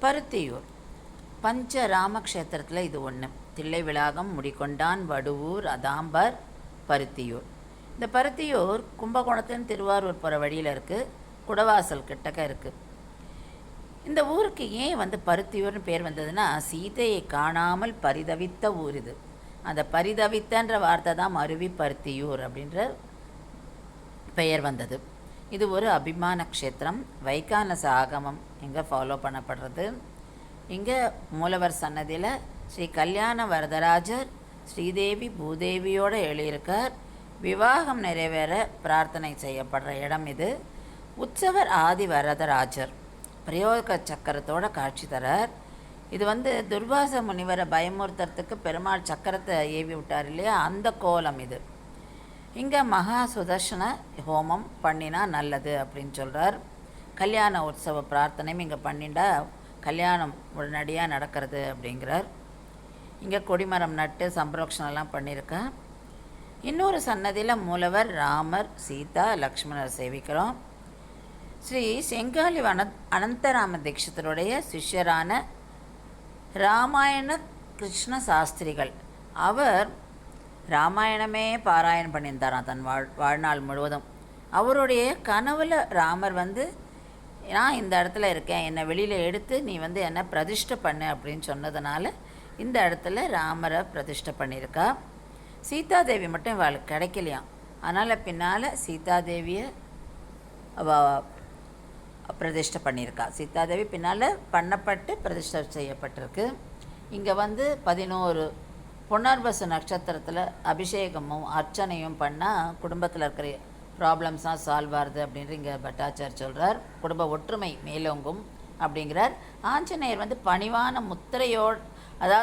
பருத்தியூர் பஞ்சராமக்ஷேத்திரத்தில் இது ஒன்று. தில்லை விளாகம் முடிகொண்டான் வடுவூர் அதாம்பர் பருத்தியூர். இந்த பருத்தியூர் கும்பகோணத்துலேருந்து திருவாரூர் போகிற வழியில் இருக்குது. குடவாசல் கிட்டக்க இருக்குது. இந்த ஊருக்கு ஏன் பருத்தியூர்னு பேர் வந்ததுன்னா, சீதையை காணாமல் பரிதவித்த ஊர் இது. அந்த பரிதவித்தன்ற வார்த்தை தான் மருவி பருத்தியூர் அப்படின்ற பெயர் வந்தது. இது ஒரு அபிமான க்ஷேத்திரம். வைகானச ஆகமம் இங்கே ஃபாலோ பண்ணப்படுறது. இங்கே மூலவர் சன்னதியில் ஸ்ரீ கல்யாண வரதராஜர் ஸ்ரீதேவி பூதேவியோடு எழுதியிருக்கார். விவாகம் நிறைவேற பிரார்த்தனை செய்யப்படுற இடம் இது. உற்சவர் ஆதி வரதராஜர் பிரயோக சக்கரத்தோட காட்சி தரார். இது துர்வாச முனிவரை பயமுறுத்துறதுக்கு பெருமாள் சக்கரத்தை ஏவி விட்டார் இல்லையா, அந்த கோலம் இது. இங்கே மகா சுதர்ஷன ஹோமம் பண்ணினா நல்லது அப்படின்னு சொல்கிறார். கல்யாண உற்சவ பிரார்த்தனையும் இங்கே பண்ணிண்டா கல்யாணம் உடனடியாக நடக்கிறது அப்படிங்கிறார். இங்கே கொடிமரம் நட்டு சம்பரோக்ஷனெல்லாம் பண்ணியிருக்கா. இன்னொரு சன்னதியில் மூலவர் ராமர் சீதா லக்ஷ்மணர் சேவிக்கிறோம். ஸ்ரீ செங்காலி அனந்தராம தீட்சிதருடைய சிஷ்யரான ராமாயண கிருஷ்ண சாஸ்திரிகள், அவர் ராமாயணமே பாராயணம் பண்ணியிருந்தாராம் தன் வாழ்நாள் முழுவதும். அவருடைய கனவில் ராமர் நான் இந்த இடத்துல இருக்கேன், என்னை வெளியில் எடுத்து நீ என்னை பிரதிஷ்டை பண்ணு அப்படின்னு சொன்னதுனால இந்த இடத்துல ராமரை பிரதிஷ்டை பண்ணியிருக்கா. சீதாதேவி மட்டும் இவளுக்கு கிடைக்கலையாம். அதனால் பின்னால் சீதாதேவியை பிரதிஷ்டை பண்ணியிருக்கா. சீதாதேவி பின்னால் பண்ணப்பட்டு பிரதிஷ்டை செய்யப்பட்டிருக்கு. இங்கே 11 புனர்வசு நட்சத்திரத்தில் அபிஷேகமும் அர்ச்சனையும் பண்ணால் குடும்பத்தில் இருக்கிற ப்ராப்ளம்ஸாக சால்வ் ஆகுது அப்படின்ற இங்கே பட்டாச்சார் சொல்கிறார். குடும்ப ஒற்றுமை மேலோங்கும் அப்படிங்கிறார். ஆஞ்சநேயர் பணிவான முத்திரையோடு, அதாவது